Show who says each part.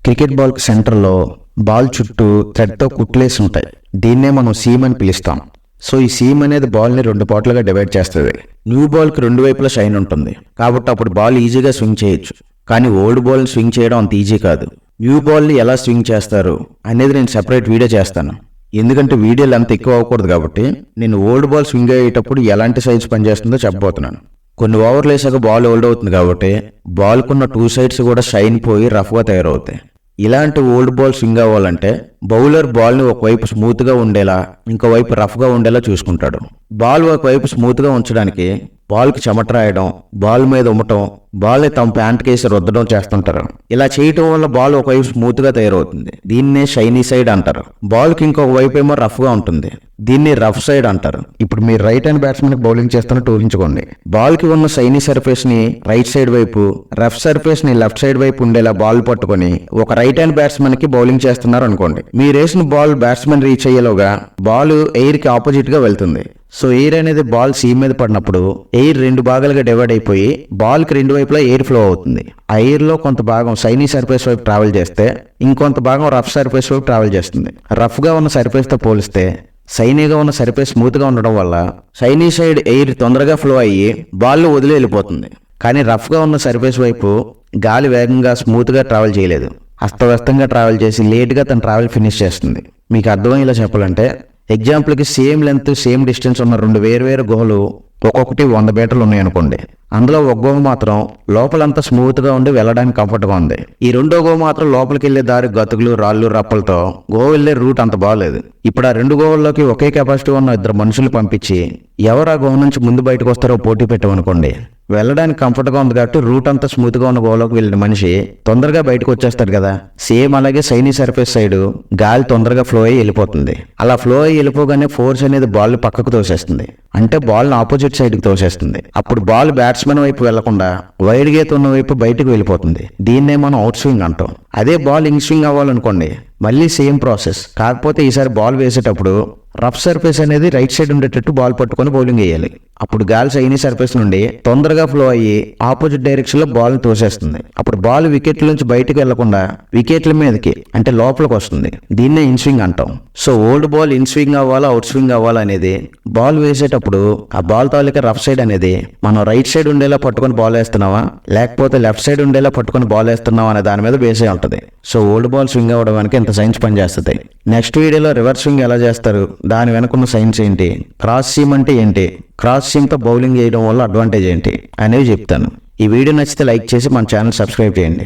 Speaker 1: Cricket ball సెంటర్లో ball చుట్టూ థ్రెడ్తో కుట్లేసి ఉంటాయి. దీన్నే మనం సీమ్ అని పిలుస్తాం. సో ఈ సీమ్ అనేది బాల్ని 2 పార్ట్లుగా డివైడ్ చేస్తుంది. న్యూ బాల్కి 2 వైపులా షైన్ ఉంటుంది కాబట్టి అప్పుడు బాల్ ఈజీగా స్వింగ్ చేయొచ్చు. కానీ ఓల్డ్ బాల్ని స్వింగ్ చేయడం అంత ఈజీ కాదు. న్యూ బాల్ని ఎలా స్వింగ్ చేస్తారు అనేది నేను సెపరేట్ వీడియో చేస్తాను. ఎందుకంటే వీడియోలు అంత ఎక్కువ అవ్వకూడదు కాబట్టి నేను ఓల్డ్ బాల్ స్వింగ్ అయ్యేటప్పుడు ఎలాంటి సైజ్ పనిచేస్తుందో చెప్పబోతున్నాను. కొన్ని ఓవర్లు వేసాక బాల్ ఓల్డ్ అవుతుంది కాబట్టి బాల్కున్న 2 సైడ్స్ కూడా షైన్ పోయి రఫ్గా తయారవుతాయి. ఇలాంటి ఓల్డ్ బాల్ స్వింగ్ అవ్వాలంటే బౌలర్ బాల్ని ఒకవైపు స్మూత్గా ఉండేలా ఇంకోవైపు రఫ్గా ఉండేలా చూసుకుంటాడు. బాల్ ఒకవైపు స్మూత్గా ఉంచడానికి బాల్కి చెమట రాయడం, బాల్ మీద ఉమ్మటం, బాల్ని తమ ప్యాంట్ కేసి రుద్దడం చేస్తుంటారు. ఇలా చేయటం వల్ల బాల్ ఒకవైపు స్మూత్గా తయారవుతుంది. దీన్నే షైనీ సైడ్ అంటారు. బాల్కి ఇంకొక వైపు ఏమో రఫ్గా ఉంటుంది. దీన్ని రఫ్ సైడ్ అంటారు. ఇప్పుడు మీరు రైట్ హ్యాండ్ బ్యాట్స్మెన్కి బౌలింగ్ చేస్తున్నట్టు ఊహించుకోండి. బాల్కి ఉన్న షైనీ సర్ఫేస్ని రైట్ సైడ్ వైపు, రఫ్ సర్ఫేస్ని లెఫ్ట్ సైడ్ వైపు ఉండేలా బాల్ పట్టుకొని ఒక రైట్ హ్యాండ్ బ్యాట్స్మెన్కి బౌలింగ్ చేస్తున్నారు అనుకోండి. మీరు వేసిన బాల్ బ్యాట్స్మెన్ రీచ్ అయ్యేలోగా బాల్ ఎయిర్కి ఆపోజిట్గా వెళ్తుంది. సో ఎయిర్ అనేది బాల్ సీమ్ మీద పడినప్పుడు ఎయిర్ 2 భాగాలుగా డివైడ్ అయిపోయి బాల్కి 2 వైపులా ఎయిర్ ఫ్లో అవుతుంది. ఆ ఎయిర్లో కొంత భాగం షైనీ సర్ఫేస్ వైపు ట్రావెల్ చేస్తే ఇంకొంత భాగం రఫ్ సర్ఫేస్ వైపు ట్రావెల్ చేస్తుంది. రఫ్గా ఉన్న సర్ఫేస్తో పోలిస్తే షైనీగా ఉన్న సర్ఫేస్ స్మూత్గా ఉండడం వల్ల షైనీ సైడ్ ఎయిర్ తొందరగా ఫ్లో అయ్యి బాల్ వదిలి వెళ్ళిపోతుంది. కానీ రఫ్గా ఉన్న సర్ఫేస్ వైపు గాలి వేగంగా స్మూత్గా ట్రావెల్ చేయలేదు. అస్తవ్యస్తంగా ట్రావెల్ చేసి లేట్గా తన ట్రావెల్ ఫినిష్ చేస్తుంది. మీకు అర్థమయ్యేలా చెప్పాలంటే ఎగ్జాంపుల్కి సేమ్ లెంత్ సేమ్ డిస్టెన్స్ ఉన్న 2 వేరు గుహలు ఒక్కొక్కటి 100 మీటర్లు ఉన్నాయనుకోండి. అందులో ఒక గుహ మాత్రం లోపలంతా స్మూత్గా ఉండి వెళ్ళడానికి కంఫర్ట్గా ఉంది. ఈ 2వ గుహ మాత్రం లోపలికి వెళ్లే దారి గతుకులు, రాళ్ళు, రప్పలతో గుహ వెళ్లే రూట్ అంత బాగలేదు. ఇప్పుడు ఆ 2 గుహల్లోకి ఒకే కెపాసిటీ ఉన్న 2 మనుషులు పంపించి ఎవరు ఆ గుహ నుంచి ముందు బయటకు వస్తారో పోటీ పెట్టామనుకోండి. వెళ్ళడానికి కంఫర్ట్గా ఉంది కాబట్టి రూట్ అంతా స్మూత్గా ఉన్న గోలోకి వెళ్ళిన మనిషి తొందరగా బయటకు వచ్చేస్తాడు కదా. సేమ్ అలాగే షైనీ సర్ఫేస్ సైడ్ గాలి తొందరగా ఫ్లో అయ్యి వెళ్ళిపోతుంది. అలా ఫ్లో అయ్యి వెళ్ళిపోగానే ఫోర్స్ అనేది బాల్ పక్కకు తోసేస్తుంది. అంటే బాల్ని ఆపోజిట్ సైడ్కి తోసేస్తుంది. అప్పుడు బాల్ బ్యాట్స్మెన్ వైపు వెళ్లకుండా వైడ్ గేత్ ఉన్న వైపు బయటకు వెళ్ళిపోతుంది. దీన్నే మనం అవుట్ స్వింగ్ అంటాం. అదే బాల్ ఇన్ స్వింగ్ అవ్వాలనుకోండి మళ్ళీ సేమ్ ప్రాసెస్. కాకపోతే ఈసారి బాల్ వేసేటప్పుడు రఫ్ సర్ఫేస్ అనేది రైట్ సైడ్ ఉండేటట్టు బాల్ పట్టుకొని బౌలింగ్ వేయాలి. అప్పుడు గాలి షైనీ సర్ఫేస్ నుండి తొందరగా ఫ్లో అయ్యి ఆపోజిట్ డైరెక్షన్ లో బాల్ తోసేస్తుంది. అప్పుడు బాల్ వికెట్ల నుంచి బయటకు వెళ్లకుండా వికెట్ల మీదకి అంటే లోపలికి వస్తుంది. దీన్నే ఇన్ స్వింగ్ అంటాం. So old ball in swing అవ్వాలా అవుట్ స్వింగ్ అవ్వాలా అనేది బాల్ వేసేటప్పుడు ఆ బాల్ తాలూకా రఫ్ సైడ్ అనేది మనం రైట్ సైడ్ ఉండేలా పట్టుకొని బాల్ వేస్తున్నావా లేకపోతే లెఫ్ట్ సైడ్ ఉండేలా పట్టుకొని బాల్ వేస్తున్నావా అనే దాని మీద బేసే ఉంటుంది. సో ఓల్డ్ బాల్ స్వింగ్ అవ్వడానికి ఇంత సైన్స్ పనిచేస్తుంది. నెక్స్ట్ వీడియోలో రివర్స్ స్వింగ్ ఎలా చేస్తారు, దాని వెనుకున్న సైన్స్ ఏంటి, క్రాస్ సీమ్ అంటే ఏంటి, క్రాస్ సీమ్తో బౌలింగ్ చేయడం వల్ల అడ్వాంటేజ్ ఏంటి అనేవి చెప్తాను. ఈ వీడియో నచ్చితే లైక్ చేసి మన ఛానల్ సబ్స్క్రైబ్ చేయండి.